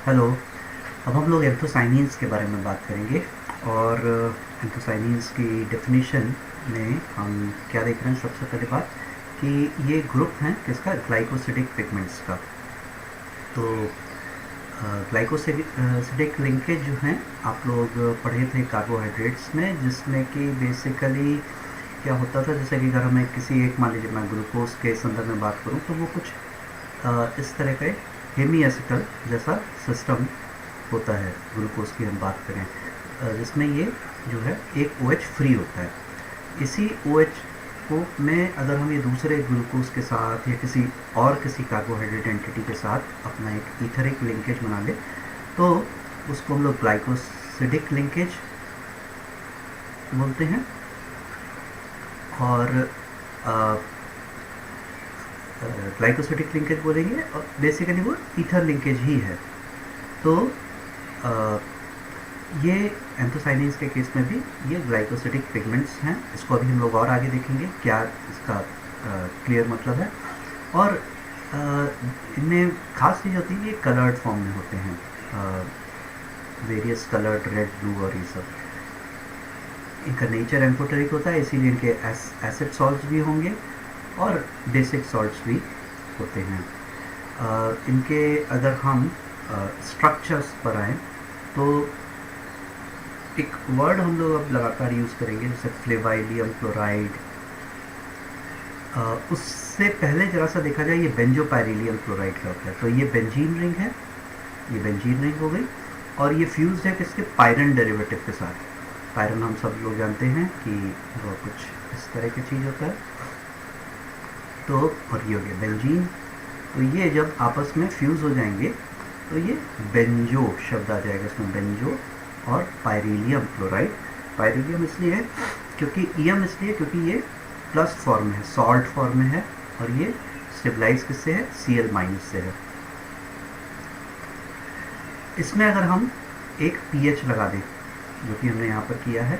Hello. अब हम लोग एंथोसाइनिन्स के बारे में बात करेंगे और एंथोसाइनिन्स की डेफिनेशन में हम क्या देख रहे हैं। सबसे पहले बात कि ये ग्रुप हैं किसका, ग्लाइकोसिडिक पिगमेंट्स का। तो ग्लाइकोसिडिक लिंकेज जो हैं आप लोग पढ़े थे कार्बोहाइड्रेट्स में, जिसमें कि बेसिकली क्या होता था, जैसे कि अगर हमें किसी एक, मान लीजिए मैं ग्लूकोज के संदर्भ में बात करूं, तो वो कुछ इस तरह के हेमी एसिटल जैसा सिस्टम होता है। ग्लूकोज की हम बात करें जिसमें ये जो है एक OH फ्री होता है। इसी OH को में अगर हम ये दूसरे ग्लूकोज के साथ या किसी कार्बोहाइड्रेट एंटिटी के साथ अपना एक ईथरिक लिंकेज बना ले, तो उसको हम लोग ग्लाइकोसिडिक लिंकेज बोलते हैं। और ग्लाइकोसिडिक लिंकेज बोलेंगे और बेसिकली वो ईथर लिंकेज ही है। तो आ, ये एंथोसाइनिन्स के केस में भी ये ग्लाइकोसिडिक पिगमेंट्स हैं। इसको अभी हम लोग और आगे देखेंगे क्या इसका क्लियर मतलब है। और इनमें खास चीज़ होती है कि ये कलर्ड फॉर्म में होते हैं, वेरियस कलर्ड, रेड, ब्लू और ये सब। इनका नेचर एम्फोटेरिक होता है, इसीलिए इनके एसिड सॉल्ट्स भी होंगे और बेसिक सॉल्ट्स भी होते हैं। इनके अगर हम स्ट्रक्चर्स पर आएँ तो एक वर्ड हम लोग अब लगातार यूज़ करेंगे, जैसे फ्लेवाइलियम क्लोराइड। उससे पहले जरा सा देखा जाए, ये बेंजोपाइरिलियम क्लोराइड का होता है। तो ये बेंजीन रिंग है, ये बेंजीन रिंग हो गई, और ये फ्यूज्ड है किसके, पायरन डेरिवेटिव के साथ। पायरन हम सब लोग जानते हैं कि वो कुछ इस तरह की चीज़ होता है। तो और ये हो गया बेंजीन। तो ये जब आपस में फ्यूज़ हो जाएंगे तो ये बेंजो शब्द आ जाएगा इसमें, बेंजो और पायरिलियम क्लोराइड। पायरिलियम इसलिए है क्योंकि ईएम इसलिए क्योंकि ये प्लस फॉर्म में है, सॉल्ट फॉर्म में है, और ये स्टेबलाइज किससे है, Cl- से है। इसमें अगर हम एक pH लगा दें, जो कि हमने यहाँ पर किया है,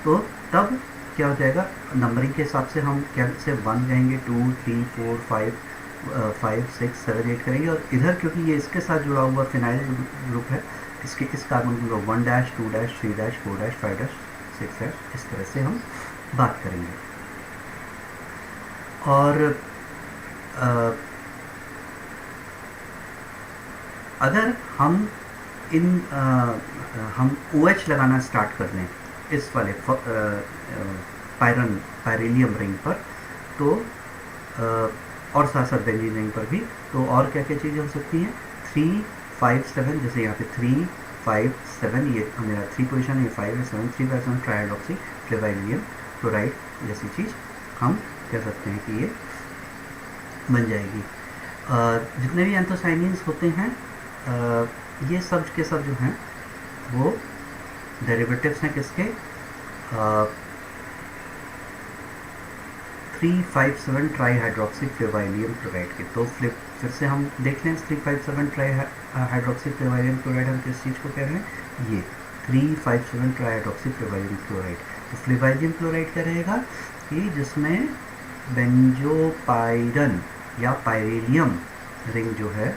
तो तब क्या हो जाएगा, नंबरिंग के हिसाब से हम क्या से 1 कहेंगे, 2, 3, 4, 5, 6, 7, 8 करेंगे। और इधर क्योंकि ये इसके साथ जुड़ा हुआ फिनाइल ग्रुप है, इस carbon group 1 dash, 2 dash, 3 dash, 4 dash, 5 dash, 6 dash, इस तरह से हम बात करेंगे। और अगर हम हम OH लगाना स्टार्ट कर दें इस वाले पायरिलियम रिंग पर, तो और साथ साथ बेंजीन रिंग पर भी, तो और क्या क्या चीज़ें हो सकती हैं, 3, 5, 7, जैसे यहाँ पे 3, 5, 7, ये मेरा 3 पोजिशन है, ये 5 है, 7, 3, 5, 7 ट्राइहाइड्रॉक्सी फ्लेवाइलियम क्लोराइड जैसी चीज़ हम कह सकते हैं कि ये बन जाएगी। जितने भी एंथोसाइनिन्स होते हैं ये सब के सब जो हैं वो डेरिवेटिव्स हैं किसके, 357 ट्राईहाइड्रोक्सी फ्लेवाइलियम क्लोराइड के। तो फिर से हम देख लें, 357 ट्राईहाइड्रोक्सी फ्लेवाइलियम क्लोराइड हम किस चीज़ को कह रहे हैं, ये 357 ट्राईहाइड्रोक्सी फ्लेवाइलियम क्लोराइड। तो फ्लेवाइलियम क्लोराइड क्या रहेगा कि जिसमें बेंजोपाइरन या पायरिलियम रिंग जो है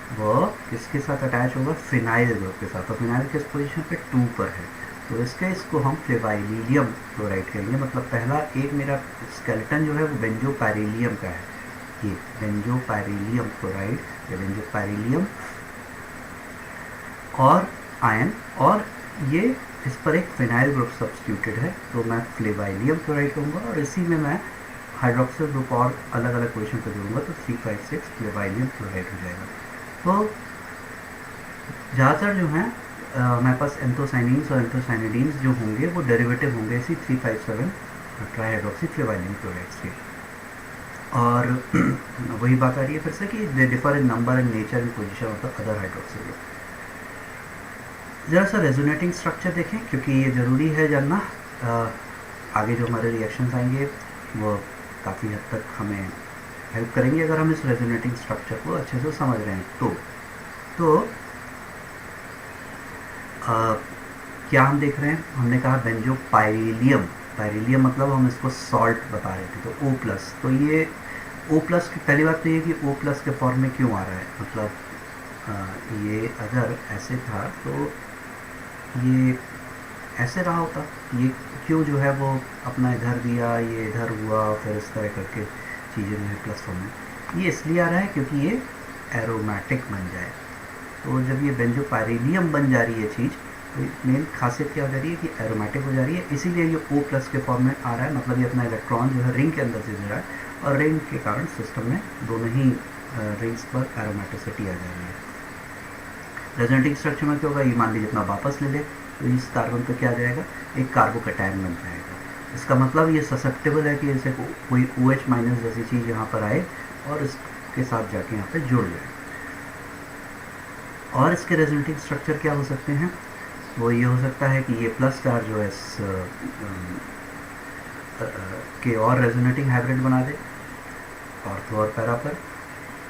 वो किसके साथ अटैच होगा, फिनाइल ग्रुप के साथ। तो फिनाइल किस पोजीशन पे, 2 पर है, तो इसको हम फ्लेवाइलियम क्लोराइड कहेंगे। मतलब पहला एक मेरा स्केलेटन जो है वो बेंजोपाइरिलियम का है, ये बेंजोपाइरिलियम क्लोराइड या बेंजोपाइरिलियम और आयन, और ये इस पर एक फिनाइल ग्रुप सब्स्टिट्यूटेड है, तो मैं फ्लेवाइलियम क्लोराइड कहूँगा। और इसी में मैं हाइड्रोक्सिल ग्रुप और अलग अलग पोजीशन पर जोड़ूंगा, तो 356 फ्लेवाइलियम क्लोराइड हो जाएगा। तो ज़्यादातर जो हैं हमारे पास एंथोसाइनिन्स और एंथोसाइनिडीन्स जो होंगे वो डेरिवेटिव होंगे इसी 357 ट्राईहाइड्रोक्सी फ्लेवाइलियम क्लोराइड से। और वही बात आ रही है फिर से कि they differ in number and nature and position of the other hydroxy group. ज़रा सा रेजोनेटिंग स्ट्रक्चर देखें, क्योंकि ये ज़रूरी है जानना। आगे जो हमारे रिएक्शंस आएंगे वो काफ़ी हद तक हमें हेल्प करेंगे अगर हम इस रेजोनेटिंग स्ट्रक्चर को अच्छे से समझ रहे हैं। तो क्या हम देख रहे हैं, हमने कहा बेंजोपाइरिलियम, पाइरिलियम मतलब हम इसको सॉल्ट बता रहे थे, तो O+। तो ये O+ की पहली बात तो ये कि O+ के फॉर्म में क्यों आ रहा है, मतलब ये अगर ऐसे था तो ये ऐसे रहा होता, ये क्यों जो है वो अपना इधर दिया, ये इधर हुआ, फिर इस तरह करके चीज़ें जो है प्लस फॉर्म में, ये इसलिए आ रहा है क्योंकि ये एरोमेटिक बन जाए। तो जब ये बेंजोपाइरिलियम बन जा रही है चीज़, तो मेन खासियत क्या हो जा रही है कि एरोमेटिक हो जा रही है, इसीलिए ये O प्लस के फॉर्म में आ रहा है। मतलब ये अपना इलेक्ट्रॉन जो है रिंग के अंदर से जुड़ा है, और रिंग के कारण सिस्टम में दोनों ही रिंग्स पर एरोमेटिसिटी आ जा रही है। रेजोनेटिंग स्ट्रक्चर में क्या होगा, ये मान लीजिए अपना वापस ले ले, तो इस कार्बन पे क्या आ जाएगा, एक कार्बोकैटायन बन जाएगा। इसका मतलब ये ससेप्टेबल है कि जैसे कोई OH माइनस जैसी चीज़ यहाँ पर आए और इसके साथ जाके यहाँ पे जुड़ जाए। और इसके रेजोनेटिंग स्ट्रक्चर क्या हो सकते हैं, वो ये हो सकता है कि ये प्लस चार्ज जो है के और रेजोनेटिंग हाइब्रिड बना दे ऑर्थो और पैरा पर,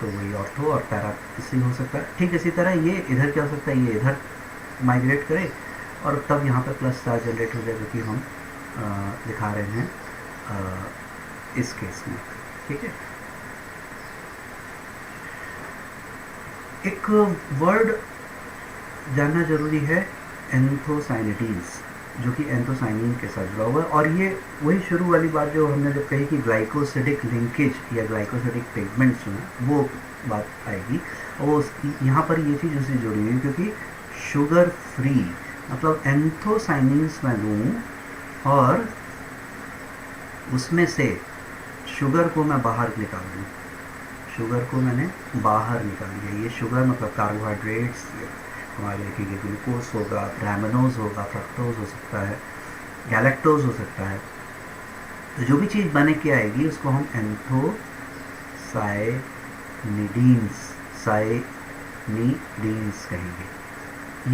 तो वही ऑर्थो और पैरा इससे हो सकता है। ठीक इसी तरह ये इधर क्या हो सकता है, ये इधर माइग्रेट करे और तब यहाँ पर प्लस चार्ज जनरेट हो जाए, जो कि हम दिखा रहे हैं इस केस में। ठीक है, एक वर्ड जानना जरूरी है, एंथोसाइनिडीन्स, जो कि एंथोसाइनिन के साथ जुड़ा हुआ है। और ये वही शुरू वाली बात जो हमने जब कही कि ग्लाइकोसिडिक लिंकेज या ग्लाइकोसिडिक पिगमेंट्स जो हैं वो बात आएगी। और यहाँ पर ये चीज़ उससे जुड़ी हुई है क्योंकि शुगर फ्री, मतलब एंथोसाइनिन्स मैं लूँ और उसमें से शुगर को मैं बाहर निकाल दूँ, शुगर को मैंने बाहर निकाल दिया। ये शुगर मतलब कार्बोहाइड्रेट्स हमारे देखेंगे, ग्लूकोज होगा, रैमनोज होगा, फ्रक्टोज हो सकता है, गैलेक्टोज हो सकता है। तो जो भी चीज़ बने के आएगी उसको हम साइनिडीन्स कहेंगे।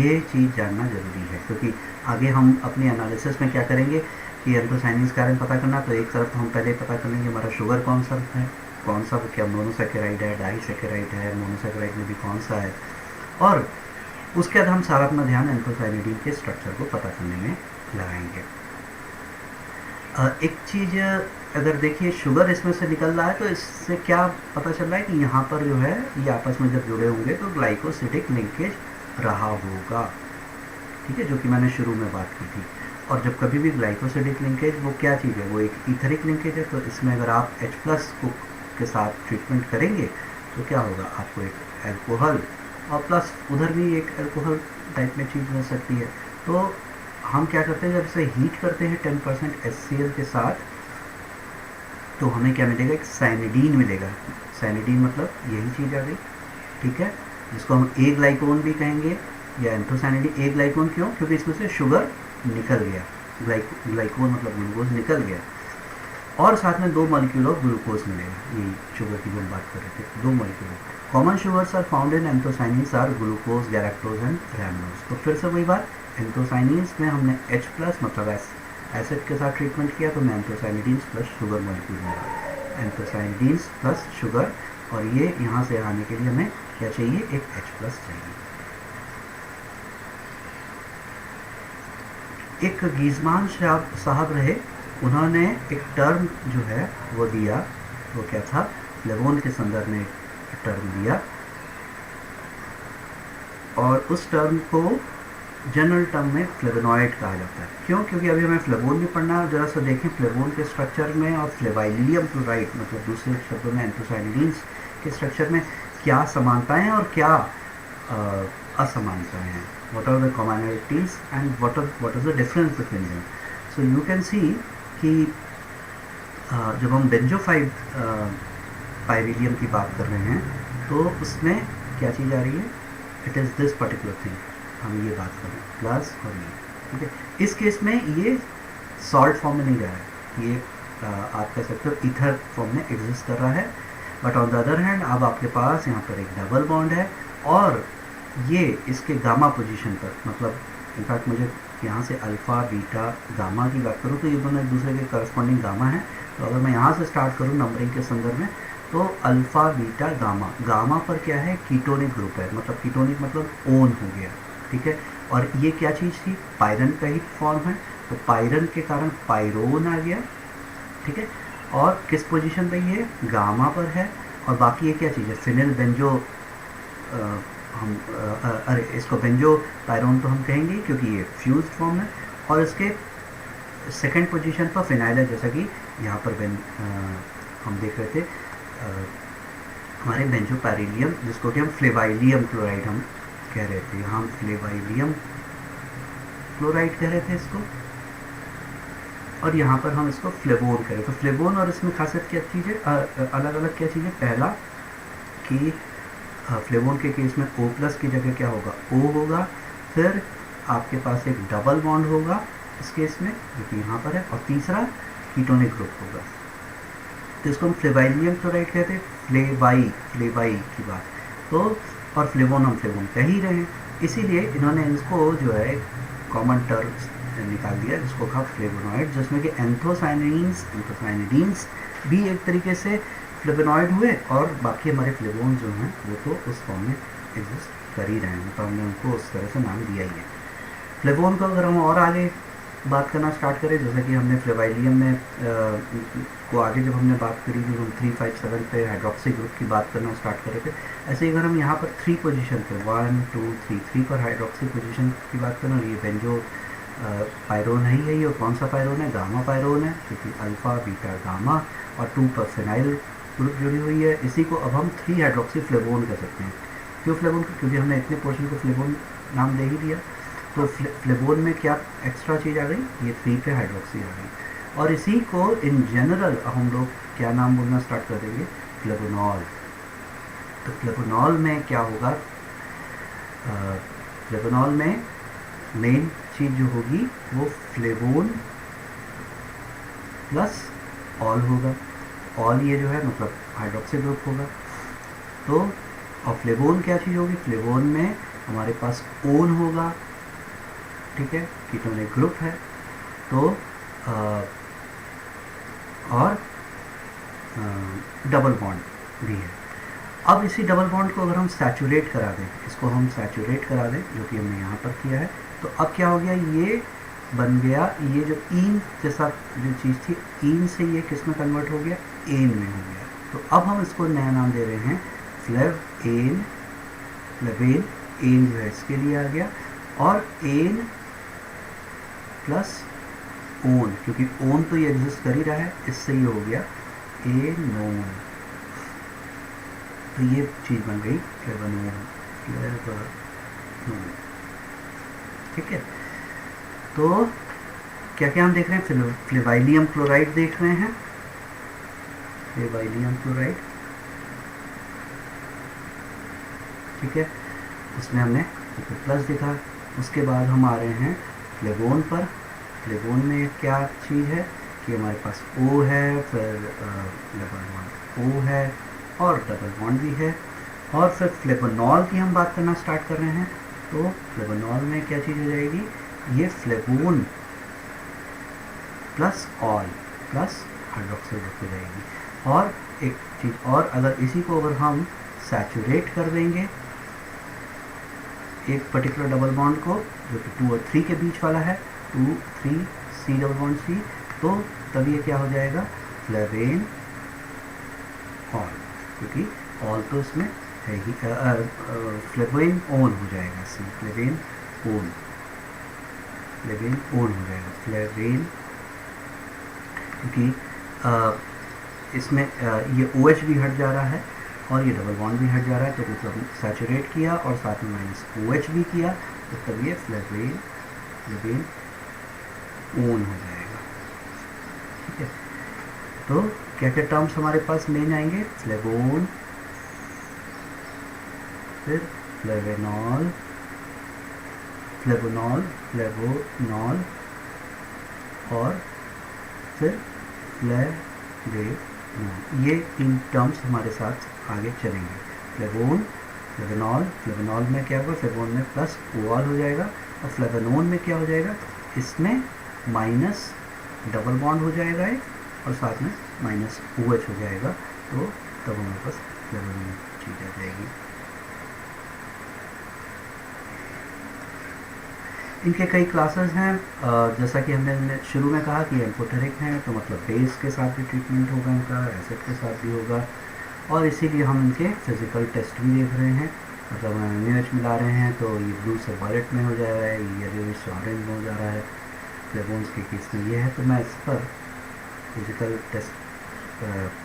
ये चीज़ जानना ज़रूरी है क्योंकि आगे हम अपने एनालिसिस में क्या करेंगे कि एंथोसाइनिन्स के बारे में पता करना, तो एक तरफ तो हम पहले पता कर लेंगे हमारा शुगर कौन सा है, कौन सा, क्या मोनोसैकेराइड है, डाइसैकेराइड है, मोनोसैकेराइड में भी कौन सा है, और उसके बाद हम सारा अपना ध्यान एंथोसाइनिडीन के स्ट्रक्चर को पता करने में लगाएंगे। एक चीज़ अगर देखिए, शुगर इसमें से निकल रहा है तो इससे क्या पता चल रहा है कि यहाँ पर जो है ये आपस में जब जुड़े होंगे तो ग्लाइकोसिडिक लिंकेज रहा होगा। ठीक है, जो कि मैंने शुरू में बात की थी। और जब कभी भी ग्लाइकोसिडिक लिंकेज, वो क्या चीज़ है, वो एक ईथरिक लिंकेज है। तो इसमें अगर आप H+ को के साथ ट्रीटमेंट करेंगे तो क्या होगा, आपको एक एल्कोहल और प्लस उधर भी एक एल्कोहल टाइप में चीज़ मिल सकती है। तो हम क्या करते हैं, जब इसे हीट करते हैं 10% HCl के साथ, तो हमें क्या मिलेगा, एक साइनिडीन मिलेगा। साइनिडीन मतलब यही चीज़ आ गई। ठीक है, जिसको हम ए ग्लाइकोन भी कहेंगे या एंथोसाइनिडीन। ए ग्लाइकोन क्यों, क्योंकि इसमें से शुगर निकल गया, ग्लाइकोन मतलब ग्लूकोज निकल गया, और साथ में 2 मॉलिक्यूल ऑफ ग्लूकोज मिलेगा। ये शुगर की जो हम बात कर रहे थे, 2 molecule. Common sugars are found in anthocyanins are glucose, galactose and rhamnose. तो फिर से वही बात, एंथोसाइनिन्स में हमने H+ मतलब एसिड के साथ ट्रीटमेंट किया, तो मैं एंथोसाइनिडीन्स प्लस शुगर मॉलिक्यूल मिला, एंथोसाइनिडीन्स प्लस शुगर। और ये यहाँ से आने के लिए हमें क्या चाहिए, एक H+ चाहिए। एक गीजमान साहब रहे, उन्होंने एक टर्म जो है वो दिया, वो क्या था, फ्लेवोन के संदर्भ में एक टर्म दिया, और उस टर्म को जनरल टर्म में फ्लेवोनॉइड कहा जाता है। क्यों, क्योंकि अभी हमें फ्लेवोन भी पढ़ना है। जरा सा देखें फ्लेवोन के स्ट्रक्चर में और फ्लेवाइलियम क्लोराइड मतलब दूसरे शब्दों में एंथोसाइनिडीन्स के स्ट्रक्चर में क्या समानताएं और क्या असमानताएं हैं। what are the commonalities and what is the difference between them. So you can see कि जब हम बेंजोफाइड पाइरिलियम की बात कर रहे हैं तो उसमें क्या चीज़ आ रही है, it is this particular thing, हम ये बात कर रहे हैं प्लस और ये। ठीक है, इस केस में ये सॉल्ट फॉर्म में नहीं जा रहा है, ये आप कह सकते हो ईथर फॉर्म में एग्जिस्ट कर रहा है। But on the other hand अब आपके पास यहाँ पर एक डबल बॉन्ड है, और ये इसके गामा पोजीशन पर, मतलब इनफैक्ट मुझे यहाँ से अल्फ़ा बीटा गामा की बात करूँ तो ये दोनों एक दूसरे के करस्पॉन्डिंग गामा है। तो अगर मैं यहाँ से स्टार्ट करूँ नंबरिंग के संदर्भ में, तो अल्फ़ा बीटा गामा, गामा पर क्या है, कीटोनिक ग्रुप है, मतलब कीटोनिक मतलब ओन हो गया। ठीक है, और ये क्या चीज़ थी, पायरन का ही फॉर्म है, तो पायरन के कारण पायरोन आ गया। ठीक है, और किस पोजीशन पे ये गामा पर है, और बाकी ये क्या चीज़ है, फिनिल बेंजो हम अरे इसको बेंजो पायरोन तो हम कहेंगे क्योंकि ये फ्यूज फॉर्म है, और इसके सेकंड पोजीशन पर फिनाइल है, जैसा कि यहाँ पर हम देख रहे थे हमारे बेंजो पैरिलियम, जिसको कि हम फ्लेवाइलियम क्लोराइड हम कह रहे थे, यहाँ हम फ्लेवाइलियम क्लोराइड कह रहे थे इसको, और यहाँ पर हम इसको फ्लेवोन कह रहे थे। तो फ्लेवोन और इसमें खासियत क्या चीज़ है, अलग अलग क्या चीज़ है, पहला कि फ्लेवोन के केस में O प्लस की जगह क्या होगा, O होगा, फिर आपके पास एक डबल बॉन्ड होगा इस केस में जो कि यहाँ पर है, और तीसरा कीटोनिक ग्रुप होगा। तो इसको हम फ्लेवाइलियम क्लोराइड कहते हैं, फ्लेवाई की बात। तो और फ्लेवोन हम फ्लेवोन कह ही रहे हैं, इसीलिए इन्होंने इसको जो है कॉमन टर्म निकाल दिया जिसको कहा फ्लेवोनॉइड, जिसमें कि एंथोसाइनिडीन्स भी एक तरीके से फ्लेवोनॉइड हुए, और बाकी हमारे फ्लेवोन जो हैं वो तो उस फॉर्म में एग्जिस्ट कर ही रहे हैं, तो हमने उनको उस तरह से नाम दिया ही है। फ्लेवोन को अगर हम और आगे बात करना स्टार्ट करें, जैसा कि हमने फ्लेवाइलियम में को आगे जब हमने बात करी जब हम 357 पे हाइड्रोक्सी ग्रुप की बात करना स्टार्ट कर रहे थे, ऐसे ही अगर हम यहाँ पर 3 पोजीशन पे 1 2 3 पर हाइड्रोक्सी पोजीशन की बात करें, ये बेंजो पायरोन है ही है, ये कौन सा पायरोन है, गामा पायरोन है, क्योंकि अल्फ़ा बीटा गामा, और 2 पर फिनाइल ग्रुप जुड़ी हुई है। इसी को अब हम 3 हाइड्रोक्सी फ्लेवोन कह सकते हैं। क्यों फ्लेवोन, क्योंकि हमने इतने पोर्शन को फ्लेवोन नाम दे ही दिया। तो फ्लेवोन में क्या एक्स्ट्रा चीज़ आ गई, ये 3 पे हाइड्रोक्सी आ गई, और इसी को इन जनरल हम लोग क्या नाम बोलना स्टार्ट कर देंगे, फ्लेवोनॉल। तो फ्लेवोनॉल में क्या होगा, फ्लेवोनॉल में मेन चीज़ जो होगी वो फ्लेवोन प्लस ऑल होगा। ऑल ये जो है मतलब हाइड्रोक्सी ग्रुप होगा। तो और फ्लेवोन क्या चीज़ होगी, फ्लेवोन में हमारे पास ओन होगा, ठीक है, कीटोनिक ग्रुप है। तो और डबल बॉन्ड भी है। अब इसी डबल बॉन्ड को अगर हम सैचुरेट करा दें, इसको हम सैचुरेट करा दें, जो कि हमने यहाँ पर किया है, तो अब क्या हो गया, ये बन गया, ये जो ईन जैसा जो चीज़ थी, ईन से ये किस में कन्वर्ट हो गया, एन में हो गया। तो अब हम इसको नया नाम दे रहे हैं फ्लेवेन। एन जो है इसके लिए आ गया, और एन प्लस ओन, क्योंकि ओन तो ये एग्जिस्ट कर ही रहा है, इससे ये हो गया एनोन। तो ये चीज़ बन गई फ्लेवोनोन, ठीक है। तो क्या क्या हम देख रहे हैं, फ्लेवाइलियम क्लोराइड देख रहे हैं, फ्लेवाइलियम क्लोराइड, ठीक है, उसमें हमने प्लस देखा। उसके बाद हम आ रहे हैं फ्लेवोन पर। फ्लेवोन में क्या चीज़ है कि हमारे पास O है, फिर डबल बॉन्ड O है, और डबल बॉन्ड भी है, और फिर फ्लेवोनॉल की हम बात करना स्टार्ट कर रहे हैं। तो फ्लेवोनॉल में क्या चीज़ हो जाएगी, ये flavone plus all plus hydroxy group हो जाएगी। और एक चीज़ और, अगर इसी को अगर हम सैचुरेट कर देंगे एक पर्टिकुलर डबल बॉन्ड को, जो कि 2 और 3 के बीच वाला है, 2 3 C डबल बॉन्ड C, तो तब ये क्या हो जाएगा, फ्लेवेन ऑल, क्योंकि ऑल तो इसमें है ही, फ्लेवेन ओन हो जाएगा, सी फ्लेवेन ओन, फ्लेवेन ओन हो जाएगा, फ्लेवेन, क्योंकि इसमें ये OH भी हट जा रहा है और ये डबल बॉन्ड भी हट जा रहा है, तो मतलब सैचुरेट किया और साथ में माइनस OH भी किया, तो तब ये फ्लेवेन ओन हो जाएगा, ठीक है। तो क्या क्या टर्म्स हमारे पास मेन आएंगे, फ्लेवोन, फिर फ्लेवेनॉल, फ्लेवोनॉल, और फिर फ्लेवेनॉल। ये 3 टर्म्स हमारे साथ आगे चलेंगे। फ्लेवोनॉल में क्या होगा, फ्लेवोन में प्लस ओल हो जाएगा, और फ्लेवेनोन में क्या हो जाएगा, इसमें माइनस डबल बॉन्ड हो जाएगा एक, और साथ में माइनस OH हो जाएगा, तो तब हमारे पास फ्लेवोनोन चीज़ आ जाएगी। इनके कई क्लासेस हैं, जैसा कि हमने शुरू में कहा कि एम्फोटेरिक हैं, तो मतलब बेस के साथ भी ट्रीटमेंट होगा इनका, एसिड के साथ भी होगा, और इसीलिए हम इनके फिज़िकल टेस्ट भी देख रहे हैं। मतलब NaOH मिला रहे हैं तो ये ब्लू से वायलेट में हो जा रहा है, ये येलो से ऑरेंज में हो जा रहा है। फ्लेवोन्स के केस में ये है। तो मैं इस पर फिजिकल टेस्ट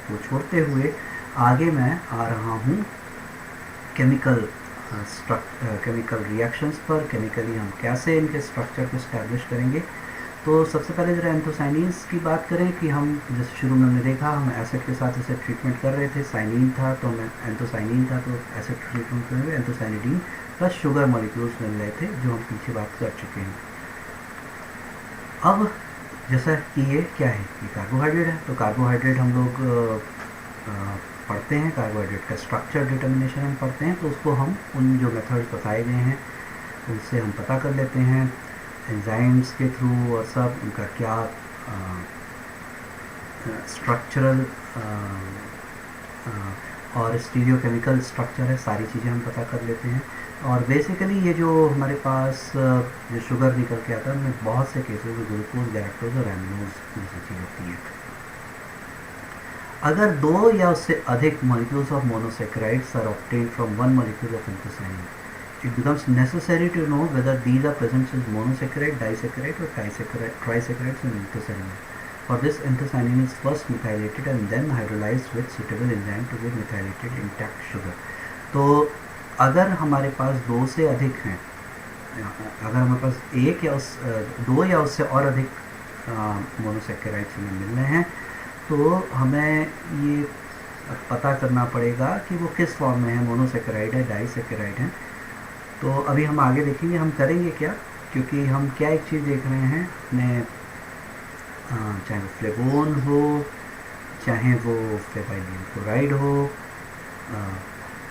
को छोड़ते हुए आगे मैं आ रहा हूँ केमिकल रिएक्शंस पर। केमिकली हम कैसे इनके स्ट्रक्चर को इस्टेब्लिश करेंगे। तो सबसे पहले ज़रा एंथोसाइनिन्स की बात करें कि हम जैसे शुरू में हमने देखा, हम एसिड के साथ इसे ट्रीटमेंट कर रहे थे, साइनिन था तो हमें एंथोसाइनिन था, तो एसिड ट्रीटमेंट करते हुए एंथोसाइनिडीन प्लस शुगर मॉलिक्यूल्स मिल रहे थे जो हम पीछे बात कर चुके हैं। अब जैसा कि ये क्या है, ये कार्बोहाइड्रेट है, तो कार्बोहाइड्रेट हम लोग पढ़ते हैं, कार्बोहाइड्रेट का स्ट्रक्चर डिटर्मिनेशन हम पढ़ते हैं, तो उसको हम उन जो मेथड्स बताए गए हैं उनसे हम पता कर लेते हैं एंजाइम्स के थ्रू, और सब उनका क्या स्ट्रक्चरल और स्टीरियोकेमिकल स्ट्रक्चर है, सारी चीज़ें हम पता कर लेते हैं। और बेसिकली ये जो हमारे पास जो शुगर निकल के आता है उनमें बहुत से केसेस में ग्लूकोज, गैलेक्टोज और एमिनोज जैसी चीज़ होती है। अगर दो या उससे अधिक molecules of monosaccharides are obtained from one molecule of anthocyanin, it becomes necessary to know whether these are present as monosaccharide, disaccharide or trisaccharides in anthocyanin. For this, anthocyanin is first methylated and then hydrolyzed with suitable enzyme to be methylated intact sugar. तो अगर हमारे पास दो से अधिक हैं, अगर हमारे पास एक या दो या उससे और अधिक मोनोसेक्राइड्स हमें मिल रहे हैं, तो हमें ये पता करना पड़ेगा कि वो किस फॉर्म में है, मोनोसेक्राइड है, डाइसेक्राइड है। तो अभी हम आगे देखेंगे हम करेंगे क्या, क्योंकि हम क्या एक चीज़ देख रहे हैं अपने, चाहे वो फ्लेवोन हो, चाहे वो फ्लेवाइलियम क्लोराइड हो,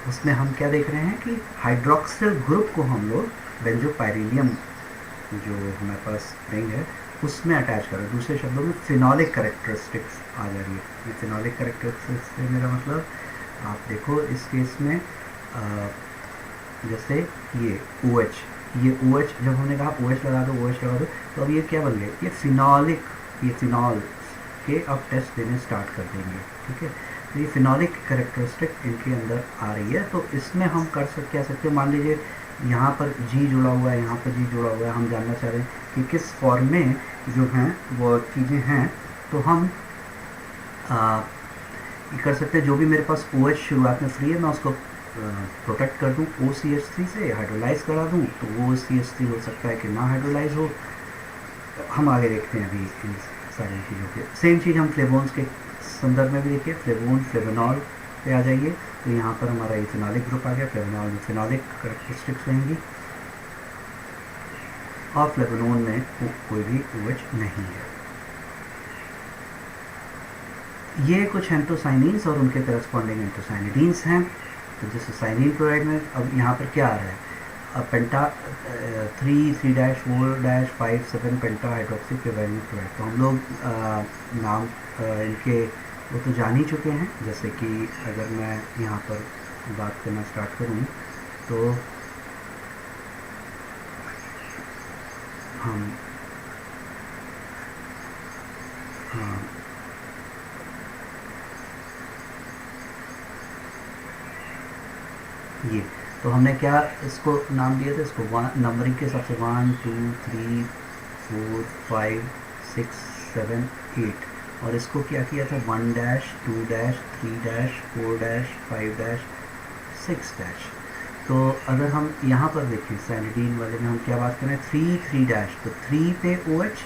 उसमें हम क्या देख रहे हैं कि हाइड्रोक्सिल ग्रुप को हम लोग बेंजोपाइरिलियम जो हमारे पास रिंग है उसमें अटैच करें। दूसरे शब्दों में फिनॉलिक कैरेक्टरिस्टिक्स आ जा रही है। ये फिनॉलिक कैरेक्टरिस्टिक्स से मेरा मतलब, आप देखो इस केस में जैसे ये OH, ये OH जब हमने कहा OH लगा दो, OH लगा दो, तो अब ये क्या बन गए, ये फिनॉलिक, ये फिनॉल के अब टेस्ट देने स्टार्ट कर देंगे। ठीक है, तो ये फिनॉलिक कैरेक्टरिस्टिक इनके अंदर आ रही है। तो इसमें हम कर सकते हैं, मान लीजिए यहाँ पर G जुड़ा हुआ है, यहाँ पर G जुड़ा हुआ है, हम जानना चाह रहे हैं कि किस फॉर्म में जो हैं वो चीज़ें हैं, तो हम ये कर सकते हैं। जो भी मेरे पास OH शुरुआत में फ्री है मैं उसको प्रोटेक्ट कर दूँ OCH3 से, हाइड्रोलाइज करा दूँ, तो वो OCH3 हो सकता है कि ना हाइड्रोलाइज हो। हम आगे देखते हैं अभी इन सारी चीज़ों के। सेम चीज़ हम फ्लेवोन्स के संदर्भ में भी देखिए, फ्लेवोन फ्लेवोनॉल पे आ जाइए, तो यहाँ पर हमारा ये फिनॉलिक ग्रुप आ गया, फ्लेवोनॉल में फिनॉलिक कैरेक्टरिस्टिक्स रहेंगी और फ्लेवोनोन में कोई भी OH नहीं है। ये कुछ एंथोसाइनिन्स और उनके करस्पॉन्डिंग एंथोसाइनिडीन्स हैं। तो जैसे साइनिन क्लोराइड में अब यहाँ पर क्या आ रहा है, पेंटा 3,3-4-5,7 पेंटा हाइड्रोक्सी फ्लेवाइलिन क्लोराइड। तो हम लोग नाम इनके वो तो जान ही चुके हैं। जैसे कि अगर मैं यहाँ पर बात करना स्टार्ट करूँ तो हम ये तो हमने क्या इसको नाम दिया था, इसको नंबरिंग के हिसाब से 1 2 3 4 5 6 7 8, और इसको क्या किया था 1 2 3 4 5 6 तो अगर हम यहाँ पर देखें सैनिडीन वाले में हम क्या बात करें 3 तो 3 पे OH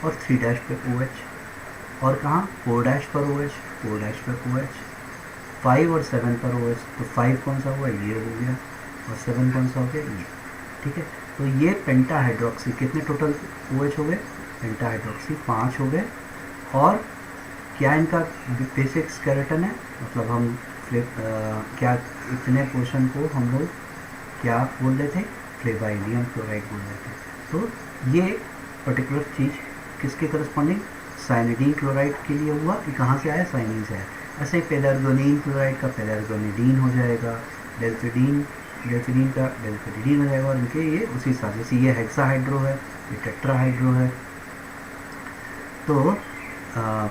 और 3 पे OH, और कहाँ 4 पर OH, 4 पर OH, 5 और 7 पर OH। तो 5 कौन सा हुआ, ये हो गया, और 7 कौन सा हो गया, ये। ठीक है, तो ये पेंटा हाइड्रोक्सी, कितने टोटल OH हो गए, पेंटा हाइड्रोक्सी 5 हो गए। और क्या इनका बेसिक स्केलेटन है, मतलब हम क्या इतने पोर्शन को हम लोग क्या बोल रहे थे, फ्लेवाइलियम क्लोराइड बोल रहे थे। तो ये पर्टिकुलर चीज़ किसके करस्पॉन्डिंग, साइनिडीन क्लोराइड के लिए हुआ, कि कहाँ से आया, साइनिन से आया। ऐसे पेलर्गोनिन क्लोराइड का पेलर्गोनिडीन हो जाएगा, डेल्फिडीन का डेल्फिडिडीन हो जाएगा, और इनके ये उसी साथ, जैसे ये हेक्साहाइड्रो है, ये टेट्राहाइड्रो है। तो हाँ,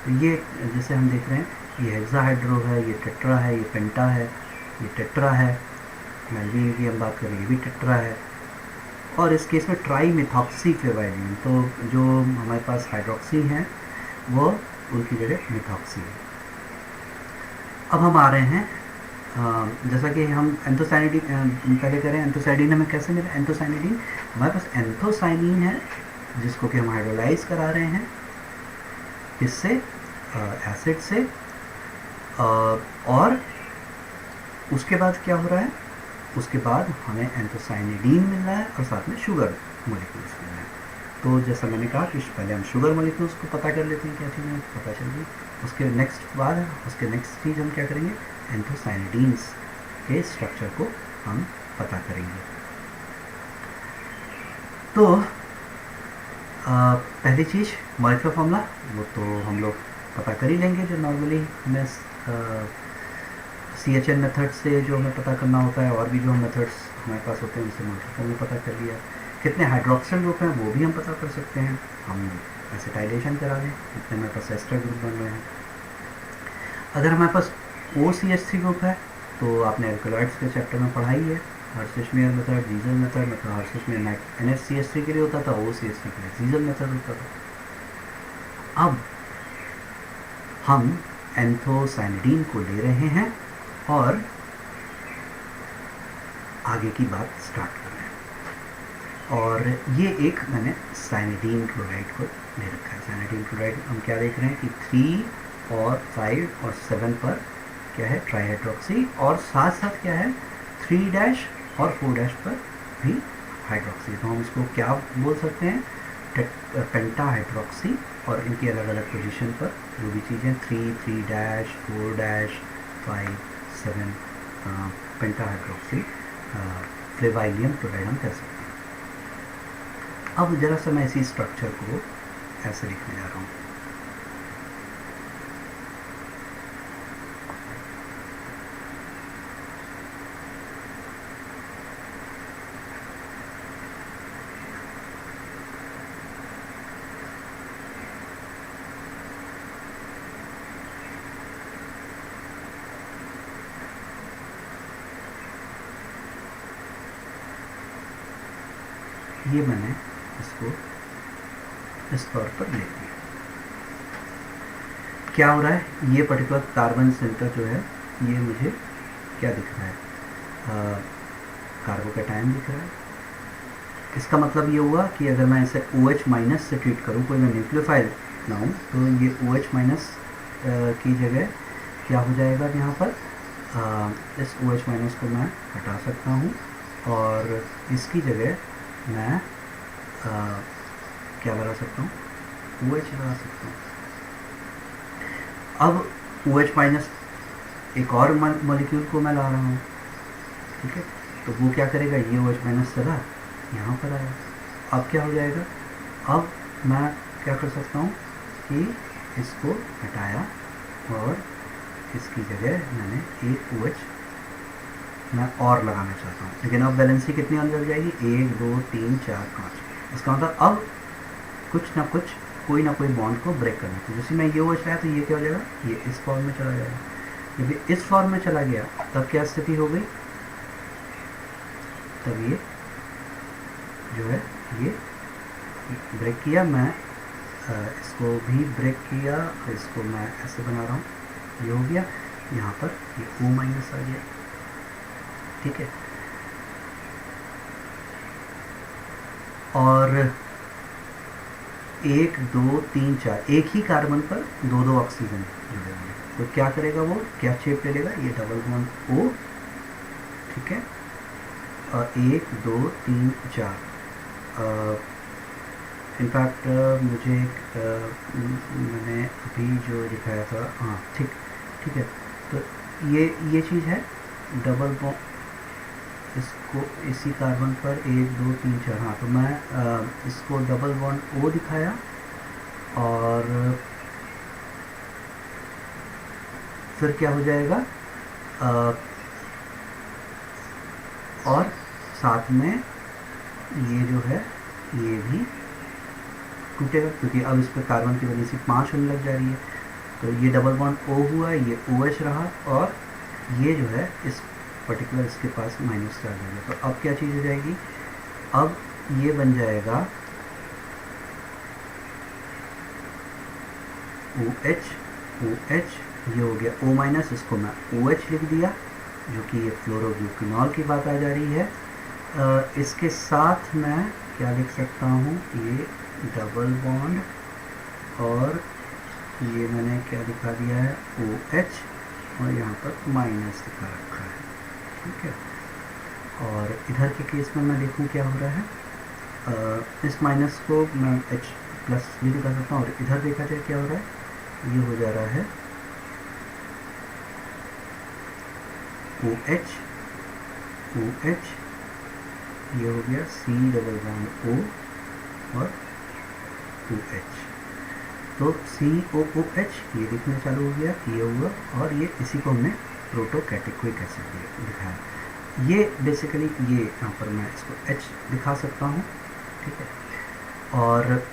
तो ये जैसे हम देख रहे हैं ये हेक्साहाइड्रो है, ये टेट्रा है, ये पेंटा है, ये टेट्रा है। मैल्वीन की हम बात करें, ये भी टेट्रा है। और इस केस में ट्राई मिथॉक्सी फ्लेवाइलिन, तो जो हमारे पास हाइड्रोक्सी हैं वो उनकी जगह मिथॉक्सी है। अब हम आ रहे हैं जैसा कि हम एंथोसाइनिडीन पहले करें। एंथोसाइनिडीन हमें कैसे मिला? एंथोसाइनिडीन हमारे पास एंथोसाइनिन है जिसको कि हम हाइड्रोलाइज करा रहे हैं, किससे? एसिड से। और उसके बाद क्या हो रहा है? उसके बाद हमें एंथोसाइनिडीन मिल रहा है और साथ में शुगर मोलिक्यूल्स मिल रहे हैं। तो जैसा मैंने कहा कि पहले हम शुगर मोलिक्यूल्स को पता कर लेते हैं, क्या चीज़ें पता चल गई। उसके नेक्स्ट चीज़ हम क्या करेंगे? एंथोसाइनिडीन्स के स्ट्रक्चर को हम पता करेंगे। तो पहली चीज़ मॉलिक्यूलर फॉर्मूला, वो तो हम लोग पता कर ही लेंगे, जो नॉर्मली हमें CHN मेथड से जो हमें पता करना होता है, और भी जो मेथड्स हमारे पास होते हैं उनसे मॉलिक्यूलर फॉर्मूला पता कर लिया। कितने हाइड्रोक्सिल ग्रुप हैं वो भी हम पता कर सकते हैं, हम एसिटाइलेशन करा लें, कितने हमारे पास एस्टर ग्रुप बन रहे हैं। अगर हमारे पास OCH3 ग्रुप है तो आपने एल्कलॉइड्स के चैप्टर में पढ़ाई है, हर्शमेयर मेथड, जीजल मेथड। मतलब हर्शमेयर में NHCH3 के लिए होता था, OCH3 के लिए जीजल मेथड होता था। अब हम एंथोसाइनिडीन को ले रहे हैं और आगे की बात स्टार्ट कर रहे हैं। और ये एक मैंने साइनिडीन क्लोराइड को ले रखा है। साइनिडीन क्लोराइड हम क्या देख रहे हैं कि 3 और 5 और 7 पर क्या है? ट्राईहाइड्रोक्सी, और साथ साथ क्या है? 3' और 4' पर भी हाइड्रोक्सी। तो हम इसको क्या बोल सकते हैं? पेंटा हाइड्रोक्सी। और इनकी अलग अलग पोजीशन पर जो भी चीज़ें 3, 3', 4', 5, 7 पेंटा हाइड्रोक्सी फ्लेवाइलियम क्लोराइड हम कह सकते हैं। अब जरा सा मैं इसी स्ट्रक्चर को ऐसे लिखने जा रहा हूँ। ये मैंने इसको इस तौर पर ले लिया। क्या हो रहा है? ये पर्टिकुलर कार्बन सेंटर जो है, ये मुझे क्या दिख रहा है? कार्बोकैटायन दिख रहा है। इसका मतलब ये हुआ कि अगर मैं इसे OH- से ट्रीट करूँ, कोई मैं न्यूक्लियोफाइल लाऊँ, तो ये OH- की जगह क्या हो जाएगा? यहाँ पर इस OH- को मैं हटा सकता हूँ और इसकी जगह मैं क्या लगा सकता हूँ? OH लगा सकता हूँ। अब OH- एक और मॉलिक्यूल को मैं ला रहा हूँ, ठीक है? तो वो क्या करेगा? ये OH- चला, यहाँ पर आया। अब क्या हो जाएगा? अब मैं क्या कर सकता हूँ कि इसको हटाया और इसकी जगह मैंने एक OH मैं और लगाना चाहता हूँ, लेकिन अब वैलेंसी कितनी अंदर जाएगी? 1, 2, 3, 4, 5। इसका मतलब अब कुछ ना कुछ, कोई ना कोई बॉन्ड को ब्रेक करना चाहिए। जैसे मैं ये OH लाया तो ये क्या हो जाएगा? ये इस फॉर्म में चला जाएगा। जब ये इस फॉर्म में चला गया तब क्या स्थिति हो गई? तब ये जो है ये ब्रेक किया, मैं इसको भी ब्रेक किया, इसको मैं ऐसे बना रहा हूँ, ये हो गया। यहाँ पर ये O- आ गया, ठीक है? और 1, 2, 3, 4 एक ही कार्बन पर 2 ऑक्सीजन जुड़े हुए हैं, तो क्या करेगा? वो क्या शेप ले लेगा? ये डबल बॉन्ड O, ठीक है? और 1, 2, 3, 4। इनफैक्ट मुझे मैंने अभी जो दिखाया था, हाँ ठीक है। तो ये चीज़ है डबल बॉन्ड, इसको इसी कार्बन पर 1, 2, 3, 4। हाँ, तो मैं इसको डबल बॉन्ड O दिखाया और फिर क्या हो जाएगा? और साथ में ये जो है ये भी टूटेगा, क्योंकि अब इस पर कार्बन की वजह से 5 होने लग जा रही है। तो ये डबल बॉन्ड O हुआ, ये OH रहा, और ये जो है इस पर्टिकुलर इसके पास माइनस चार्ज हो गया। तो अब क्या चीज़ हो जाएगी, अब ये बन जाएगा OH, OH, ये हो गया O माइनस, इसको मैं OH लिख दिया, जो कि ये फ्लोरोब्यूकिनॉल की बात आ जा रही है। इसके साथ मैं क्या लिख सकता हूँ, ये डबल बॉन्ड, और ये मैंने क्या दिखा दिया है OH, और यहाँ पर माइनस दिखा रखा है, ठीक है। और इधर के केस में मैं देखूँ क्या हो रहा है, इस माइनस को मैं H प्लस भी दिखा सकता हूँ, और इधर देखा जाए क्या हो रहा है, ये हो जा रहा है OH, OH, ये हो गया C डबल बॉन्ड O और OH। तो COOH ये दिखना चालू हो गया, ये हुआ, और ये इसी को हमने प्रोटोकैटेकोइक एसिड दिखाया। ये बेसिकली ये यहाँ पर मैं इसको H दिखा सकता हूँ, ठीक है। और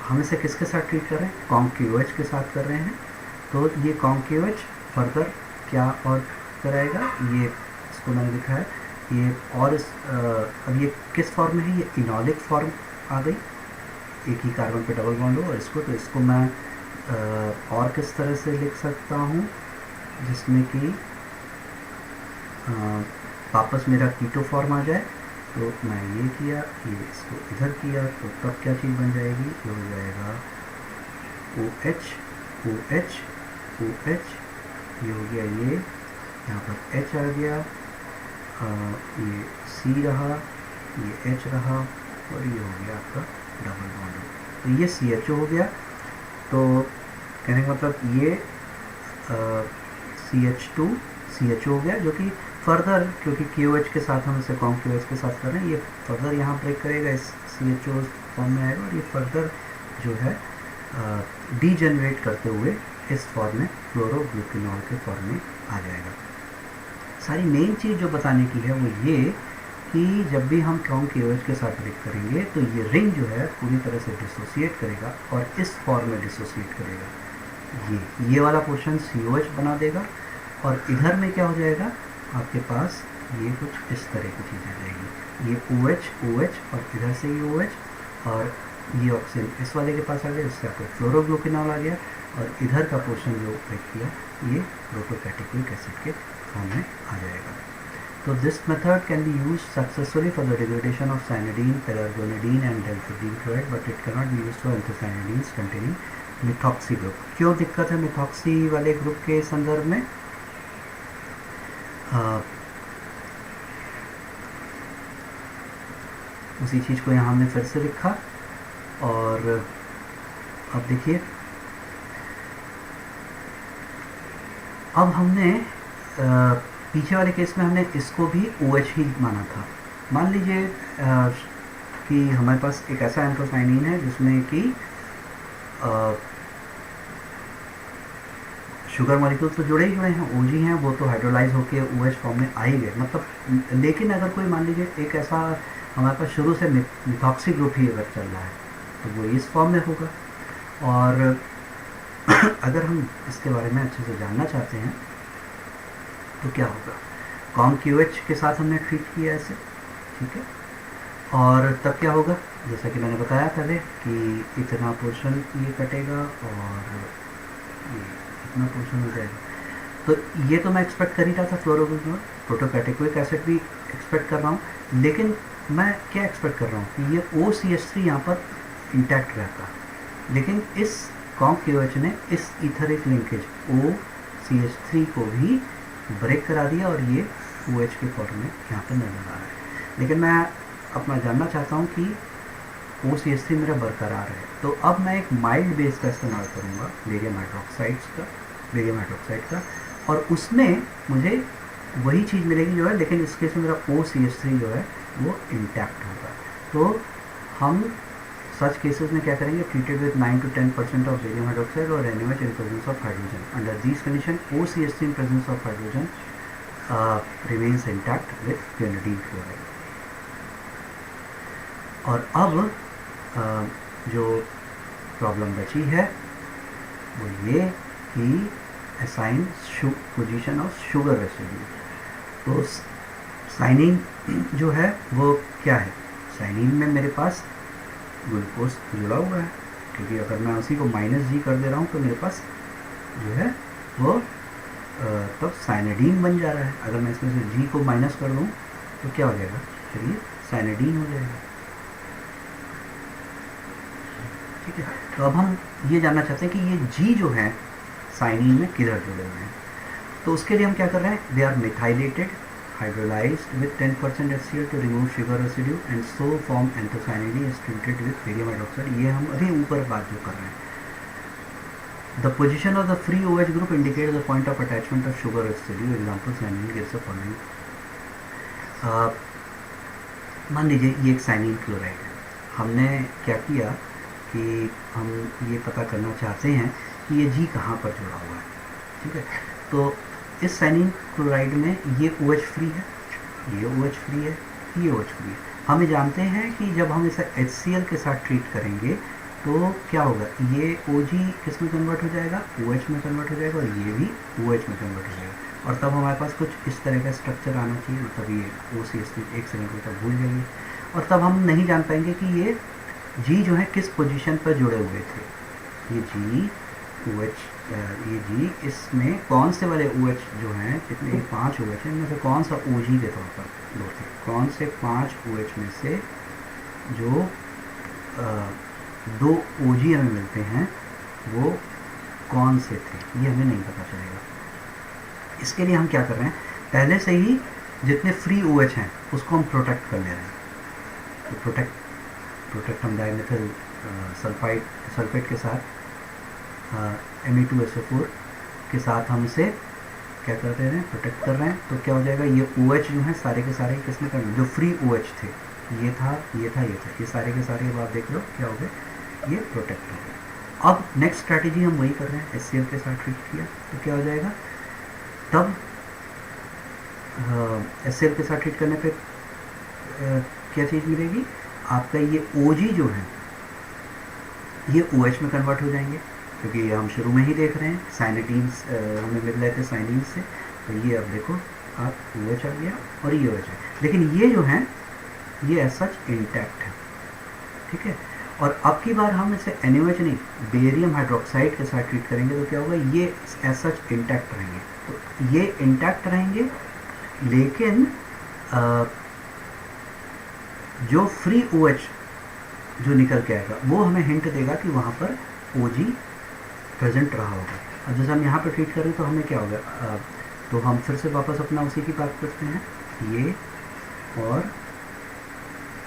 हम इसे किसके साथ ट्रीट कर रहे हैं, CONQ-OH के साथ कर रहे हैं। तो ये CONQ-OH फर्दर क्या और कराएगा, ये इसको मैंने लिखा है, ये और इस अब ये किस फॉर्म में है, ये इनॉलिक फॉर्म आ गई, एक ही कार्बन पे डबल बॉन्ड हो, और इसको तो इसको मैं और किस तरह से लिख सकता हूँ, जिसमें कि वापस मेरा कीटो फॉर्म आ जाए। तो मैं ये किया, ये इसको इधर किया, तो तब क्या चीज़ बन जाएगी, ये हो जाएगा OH, OH, OH, ये हो गया, ये यहाँ पर H आ गया, ये C रहा, ये H रहा, और ये हो गया आपका डबल बॉन्ड। तो ये CHO हो गया। तो कहने का मतलब ये CH2 CHO हो गया, जो कि फर्दर, क्योंकि QH के साथ हम इसे CONQ-OH के साथ कर रहे हैं, ये फर्दर यहाँ ब्रेक करेगा, इस CHO फॉर्म में आएगा, और ये फर्दर जो है डीजेनरेट करते हुए इस फॉर्म में फ्लोरोब्यूकिनॉल के फॉर्म में आ जाएगा। सारी मेन चीज़ जो बताने की है वो ये कि जब भी हम CONQ-OH के साथ ब्रेक करेंगे तो ये रिंग जो है पूरी तरह से डिसोसिएट करेगा, और इस फॉर्म में डिसोसिएट करेगा। ये वाला पोर्शन COH बना देगा, और इधर में क्या हो जाएगा, आपके पास ये कुछ इस तरह की चीज़ आ जाएगी, ये OH, OH, और इधर से ये OH, और ये ऑक्सीजन इस वाले के पास आ गया, इससे आपको फ्लोरोब्यूकिनॉल आ गया, और इधर का पोर्शन जो ब्रेक किया ये प्रोटोकैटेकोइक एसिड के फॉर्म में आ जाएगा। तो this method can be use successfully for the degradation of cyanidin, pelargonidin and delphinidin chloride, but it can not be use for anthocyanidins containing methoxy group. क्यों दिक्कत है मिथॉक्सी वाले ग्रुप के संदर्भ में, उसी चीज़ को यहाँ हमने फिर से लिखा। और अब देखिए, अब हमने पीछे वाले केस में हमने इसको भी OH ही माना था। मान लीजिए कि हमारे पास एक ऐसा एंथोसाइनिन है जिसमें कि शुगर मॉलिक्यूल्स तो जुड़े ही जुड़े हैं, OG हैं, वो तो हाइड्रोलाइज होकर OH फॉर्म में आ ही गए, मतलब। लेकिन अगर कोई मान लीजिए एक ऐसा हमारे पास शुरू से मिथॉक्सी ग्रुप ही अगर चल रहा है तो वो इस फॉर्म में होगा। और अगर हम इसके बारे में अच्छे से जानना चाहते हैं तो क्या होगा, CONQ-OH के साथ हमने ट्रीट किया ऐसे, ठीक है। और तब क्या होगा, जैसा कि मैंने बताया पहले कि इतना पोर्शन ये कटेगा और ये इतना पोर्शन हो जाएगा। तो ये तो मैं एक्सपेक्ट कर ही रहा था, फ्लोरोब्यूकिनॉल, प्रोटोकैटेकोइक एसिड भी एक्सपेक्ट कर रहा हूँ, लेकिन मैं क्या एक्सपेक्ट कर रहा हूँ कि ये OCH3 यहाँ पर इंटैक्ट रहता, लेकिन इस CONQ-OH ने इस ईथरिक लिंकेज OCH3 को भी ब्रेक करा दिया, और ये OH के फॉर्म में यहाँ पर नजर आ रहा है। लेकिन मैं अपना जानना चाहता हूँ कि OCH3 मेरा बरकरार है, तो अब मैं एक माइल्ड बेस का इस्तेमाल करूँगा, बेरियम हाइड्रोक्साइड का, और उसमें मुझे वही चीज़ मिलेगी जो है, लेकिन इस केस में मेरा OCH3 जो है वो इंटैक्ट होगा। तो हम सच केसेस में क्या करेंगे, treated with 9 to 10% of barium hydroxide और NaOH in presence of hydrogen. Under this condition OCH3 in presence of hydrogen remains intact with quinonoid chloride. और अब जो प्रॉब्लम बची है वो ये ही assign position of sugar residue. तो साइनिन जो है वो क्या है, साइनिन में मेरे पास ग्लूकोज जुड़ा हुआ है, क्योंकि अगर मैं उसी को -G कर दे रहा हूँ तो मेरे पास जो है वो तब साइनेडीन बन जा रहा है। अगर मैं इसमें से G को माइनस कर दूँ तो क्या हो जाएगा, फिर ये साइनेडीन हो जाएगा। ठीक है, तो अब हम ये जानना चाहते हैं कि ये G जो है साइनिन में किधर जुड़े हुए हैं। तो उसके लिए हम क्या कर रहे हैं, they are methylated hydrolyzed with 10% HCl to remove sugar residue and so form anthocyanidin is treated with barium hydroxide। ये हम अभी ऊपर बात जो कर रहे हैं। The position of the free OH group indicates the point of attachment of sugar residue। Example cyanidin gives the following। मान लीजिए ये एक साइनिन क्लोराइड है, हमने क्या किया कि हम ये पता करना चाहते हैं कि ये G कहाँ पर जुड़ा हुआ है। ठीक है, तो इस साइनिन क्लोराइड में ये OH फ्री है, ये OH फ्री है, ये OH फ्री है। हम जानते हैं कि जब हम इसे HCl के साथ ट्रीट करेंगे तो क्या होगा, ये OG किस में कन्वर्ट हो जाएगा, OH में कन्वर्ट हो जाएगा, और ये भी OH में कन्वर्ट हो जाएगा। और तब हमारे पास कुछ इस तरह का स्ट्रक्चर आना चाहिए, मतलब ये OCH3 एक सेकेंड को तब भूल जाइए। और तब हम नहीं जान पाएंगे कि ये G जो है किस पोजीशन पर जुड़े हुए थे। ये G OH, ये G इसमें कौन से वाले OH जो हैं, कितने 5 OH हैं, इनमें से कौन सा OG के तौर पर दो थे, कौन से 5 OH में से जो 2 OG हमें मिलते हैं वो कौन से थे, ये हमें नहीं पता चलेगा। इसके लिए हम क्या कर रहे हैं, पहले से ही जितने फ्री OH हैं उसको हम प्रोटेक्ट कर ले रहे हैं। तो प्रोटेक्ट हम डाइमेथिल सल्फाइड के साथ Me2SO4 के साथ हम इसे क्या कर रहे हैं, प्रोटेक्ट कर रहे हैं। तो क्या हो जाएगा, ये OH जो है सारे के सारे किसमें करना, जो फ्री OH थे, ये था, ये था, ये था, ये सारे के सारे अब आप देख लो क्या हो गए, ये प्रोटेक्ट हो गए। अब नेक्स्ट स्ट्रैटेजी हम वही कर रहे हैं, HCl के साथ ट्रीट किया तो क्या हो जाएगा, तब HCl के साथ ट्रीट करने पे क्या चीज़ मिलेगी, आपका ये OG जो है ये OH में कन्वर्ट हो जाएंगे, क्योंकि हम शुरू में ही देख रहे हैं साइनेडीन्स हमें मिल रहे थे साइनिन से। तो ये अब देखो आप OH आ गया और ये OH है, लेकिन ये जो है ये एज सच इंटैक्ट है। ठीक है, और अब की बार हम इसे NaOH नहीं बेरियम हाइड्रोक्साइड के साथ ट्रीट करेंगे तो क्या होगा, ये एज सच इंटैक्ट रहेंगे। तो ये इंटैक्ट रहेंगे, लेकिन जो फ्री OH जो निकल के आएगा वो हमें हिंट देगा कि वहाँ पर OG प्रेजेंट रहा होगा। अब जैसे हम यहाँ पर ट्रीट करें तो हमें क्या होगा, तो हम फिर से वापस अपना उसी की बात करते हैं, ये और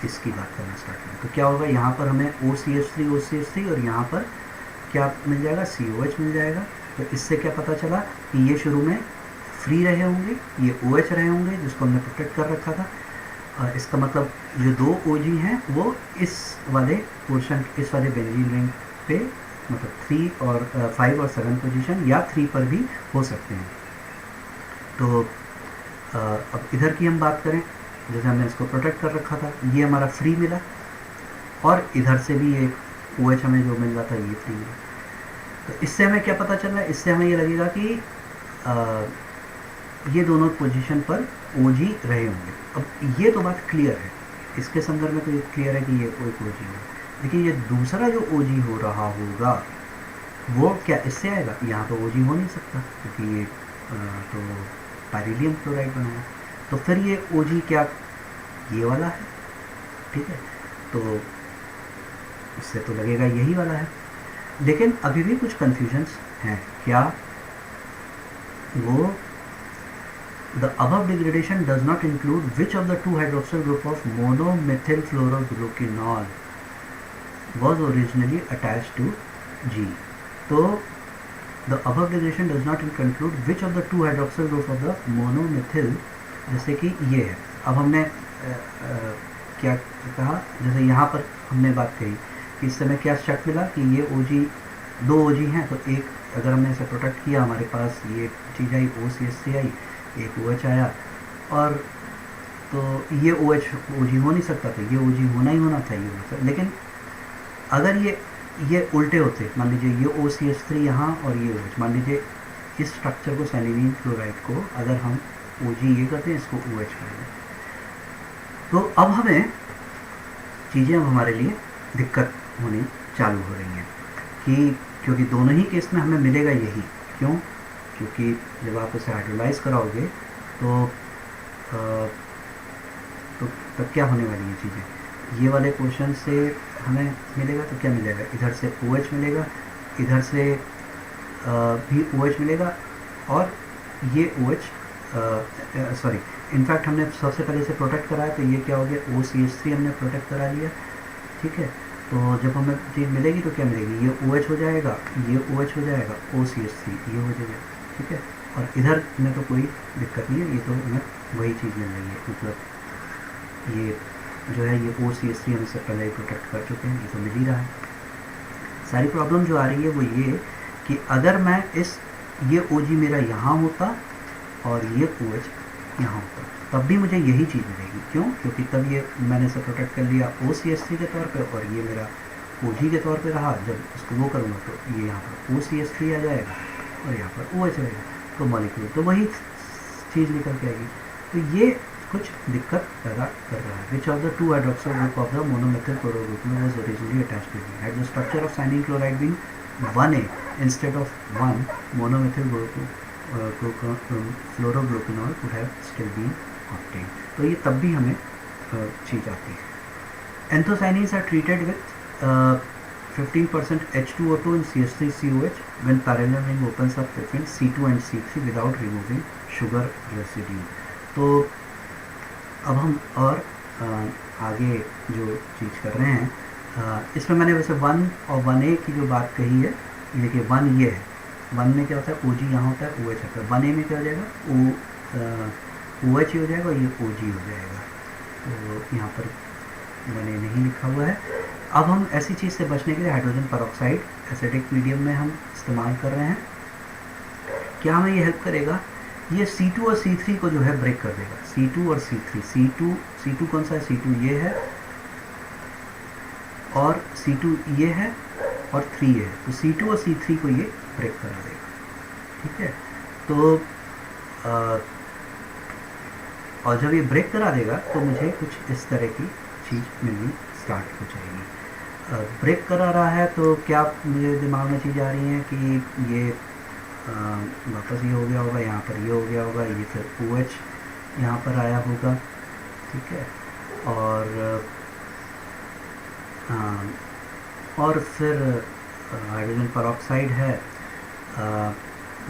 इसकी बात करना स्टार्ट करें तो क्या होगा, यहाँ पर हमें OCH3 और यहाँ पर क्या मिल जाएगा, COH मिल जाएगा। तो इससे क्या पता चला कि ये शुरू में फ्री रहे होंगे, ये OH रहे होंगे जिसको हमने प्रोटेक्ट कर रखा था। इसका मतलब जो 2 OG हैं वो इस वाले पोर्शन, इस वाले बेंजीन रिंग पे, मतलब 3 और 5 और 7 पोजीशन या 3 पर भी हो सकते हैं। तो अब इधर की हम बात करें, जैसे हमने इसको प्रोटेक्ट कर रखा था, ये हमारा फ्री मिला, और इधर से भी एक OH हमें जो मिल रहा था ये फ्री मिला। तो इससे हमें क्या पता चल रहा है, इससे हमें ये लगेगा कि ये दोनों पोजीशन पर OG रहे होंगे। अब ये तो बात क्लियर है, इसके संदर्भ में तो ये क्लियर है कि ये कोई OG होगा, लेकिन ये दूसरा जो OG हो रहा होगा वो क्या इससे आएगा, यहाँ तो OG हो नहीं सकता क्योंकि ये तो पाइरीलियम क्लोराइड बना है। तो फिर ये OG क्या ये वाला है, ठीक है, तो इससे तो लगेगा यही वाला है। लेकिन अभी भी कुछ कन्फ्यूजन्स हैं, क्या वो the above degradation does not include which of the 2 hydroxyl group of monomethylfluoroglucanol was originally attached to G। तो the above degradation does not include which of the 2 hydroxyl group of the monomethyl, जैसे कि ये है। अब हमने क्या कहा, जैसे यहाँ पर हमने बात कही कि इस समय क्या शक मिला कि ये OG 2 OG हैं, तो एक अगर हमने इसे प्रोटेक्ट किया, हमारे पास ये चीज़ आई OCH3 आई, एक OH आया, और तो ये OH OG हो नहीं सकता था, ये OG होना ही होना चाहिए। लेकिन अगर ये ये उल्टे होते, मान लीजिए ये OCH3 यहाँ और ये OH, मान लीजिए इस स्ट्रक्चर को सैनिलीन क्लोराइड को अगर हम OG ये करते हैं, इसको OH करेंगे, तो अब हमें चीज़ें अब हमारे लिए दिक्कत होनी चालू हो रही हैं कि क्योंकि दोनों ही केस में हमें मिलेगा यही। क्यों? क्योंकि जब आप इसे हाइड्रोलाइज कराओगे तो तब क्या होने वाली है चीज़ें, ये वाले पोर्शन से हमें मिलेगा तो क्या मिलेगा, इधर से OH मिलेगा, इधर से भी OH मिलेगा, और ये OH सॉरी, इनफैक्ट हमने सबसे पहले इसे प्रोटेक्ट कराया तो ये क्या हो गया, OCH3 हमने प्रोटेक्ट करा लिया। ठीक है, तो जब हमें चीज़ मिलेगी तो क्या मिलेगी, ये OH हो जाएगा, ये OH हो जाएगा, OCH3 ये हो जाएगा। ठीक है, और इधर में तो कोई दिक्कत नहीं है, ये तो हमें वही चीज़ मिल रही है, मतलब ये जो है ये OCH3 हम इससे पहले ही प्रोटेक्ट कर चुके हैं, ये तो मिल ही रहा है। सारी प्रॉब्लम जो आ रही है वो ये कि अगर मैं ये OG मेरा यहाँ होता और ये OH यहाँ होता, तब भी मुझे यही चीज़ मिलेगी। क्यों? क्योंकि तब ये मैंने इसे प्रोटेक्ट कर लिया OCH3 के तौर पे, और ये मेरा OG के तौर पे रहा। जब इसको वो करूँगा तो ये यहाँ पर OCH3 आ जाएगा और यहाँ पर OH रहेगा, तो मॉलिक्यूल तो वही चीज़ निकल के आएगी। तो ये कुछ दिक्कत पैदा कर रहा है। Which of the two hydroxyl group of the monomethyl chloro group was originally attached to the, had the structure of cyanin chloride been 1A instead of 1 monomethyl phloroglucinol could have still been obtained. तो ये तब भी हमें चीज़ आती है। Anthocyanins are treated with 15% H2O2 and CH3COH when parallel ring opens up between C2 and C3 without removing sugar residue। तो अब हम और आगे जो चीज़ कर रहे हैं, इसमें मैंने वैसे 1 और 1A की जो बात कही है, देखिए 1 ये है, 1 में क्या होता है, OG यहाँ होता है, OH होता है। 1A में क्या हो जाएगा, OH हो जाएगा और ये OG हो जाएगा। तो यहाँ पर 1A नहीं लिखा हुआ है। अब हम ऐसी चीज़ से बचने के लिए हाइड्रोजन परऑक्साइड एसिडिक मीडियम में हम इस्तेमाल कर रहे हैं। क्या हमें ये हेल्प करेगा, ये C2 और C3 को जो है ब्रेक कर देगा। C2 और C3, C2 कौन सा है, C2 ये है और C2 ये है और 3 ये है, तो C2 और C3 को ये ब्रेक करा देगा। ठीक है, तो और जब ये ब्रेक करा देगा तो मुझे कुछ इस तरह की चीज़ मिलनी स्टार्ट हो जाएगी। ब्रेक करा रहा है तो क्या मुझे दिमाग में चीज़ आ रही है कि ये वापस ये हो गया होगा, यहाँ पर ये हो गया होगा, ये फिर OH यहाँ पर आया होगा। ठीक है, और फिर हाइड्रोजन परऑक्साइड है,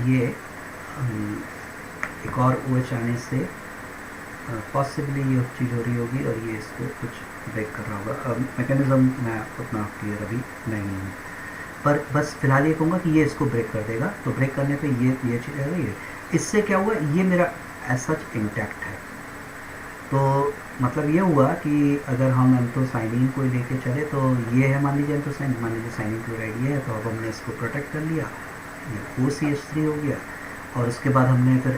ये एक और OH आने से पॉसिबली ये चीज़ हो रही होगी और ये इसको कुछ ब्रेक कर रहा होगा। मैकेनिज़्म मैं उतना क्लियर अभी नहीं हूँ, पर बस फिलहाल ये कहूँगा कि ये इसको ब्रेक कर देगा। तो ब्रेक करने पे ये चीज़ आ रही है, इससे क्या हुआ, ये मेरा एज सच इंटैक्ट है। तो मतलब ये हुआ कि अगर हम एंथोसाइनिन को लेके चले तो ये है, मान लीजिए एंथोसाइनिन, मान लीजिए साइनिन क्लोराइड ये है, तो अब हमने इसको प्रोटेक्ट कर लिया, ये OCH3 हो गया, और उसके बाद हमने फिर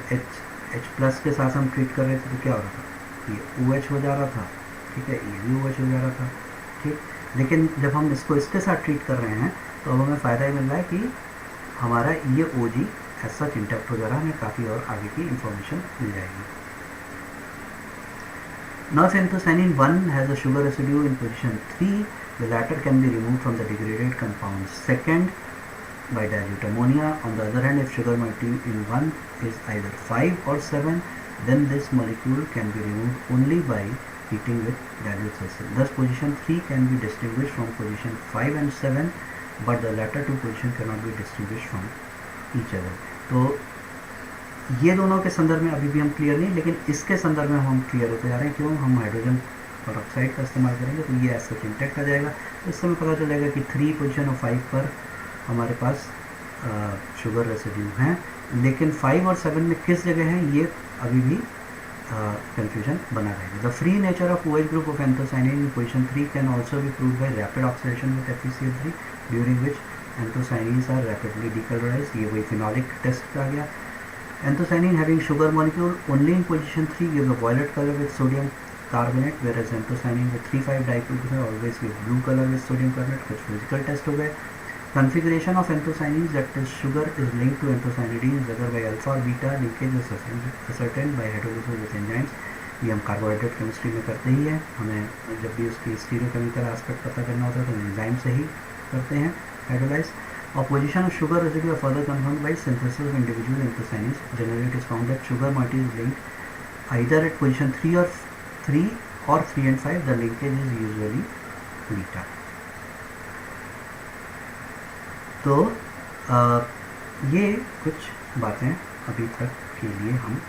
H+ के साथ हम ट्रीट कर रहे थे तो क्या हो रहा था, ये OH हो जा रहा था। ठीक है, ये भी OH हो जा रहा था। ठीक, लेकिन जब हम इसको इसके साथ ट्रीट कर रहे हैं तो अब हमें फ़ायदा ये मिल रहा है कि हमारा ये OG एज सच इंटैक्ट हो जा रहा है, हमें काफ़ी और आगे की इंफॉर्मेशन मिल जाएगी। Now if anthocyanin 1 has a sugar residue in position 3, the latter can be removed from the degraded compound second by dilute ammonia. On the other hand, if sugar molecule in 1 is either 5 or 7, then this molecule can be removed only by heating with dilute acid. Thus position 3 can be distinguished from position 5 and 7, but the latter two position cannot be distinguished from each other. तो ये दोनों के संदर्भ में अभी भी हम clear नहीं, लेकिन इसके संदर्भ में हम क्लियर होते जा रहे हैं। क्यों, हम हाइड्रोजन परऑक्साइड का इस्तेमाल करेंगे तो ये ऐसा इंटैक्ट आ जाएगा। तो इस समय पता चलेगा कि 3 पोजीशन और 5 पर हमारे पास शुगर रेसिड्यू हैं, लेकिन 5 और 7 में किस जगह है ये अभी भी कंफ्यूजन बना रहेगा। The free nature of OH group of anthocyanin in position 3 can also be proved by rapid oxidation with FeCl3 during which anthocyanins are rapidly decolourised. ये वही फिनोलिक टेस्ट आ गया। Anthocyanin having sugar molecule only in position 3 gives a violet color with sodium carbonate, whereas anthocyanin with 3,5-dichlorobenzene always with blue color with sodium carbonate. कुछ physical test हो गए. Configuration of anthocyanins, that is sugar is linked to anthocyanidins whether by alpha or beta linkage is ascertained by hydrolysis with enzymes. ये हम carbohydrate chemistry में करते ही हैं. हमें जब भी उसकी स्टीरियोकेमिकल एस्पेक्ट पता करना होता है तो एंजाइम से ही करते हैं हाइड्रोलाइज. और position of sugar residue are further confirmed by synthesis of individual anthocyanins. Generally it is found that sugar moiety is linked either at position 3 or 3 and 5. The linkage is usually beta. तो ये कुछ बातें अभी तक के लिए हम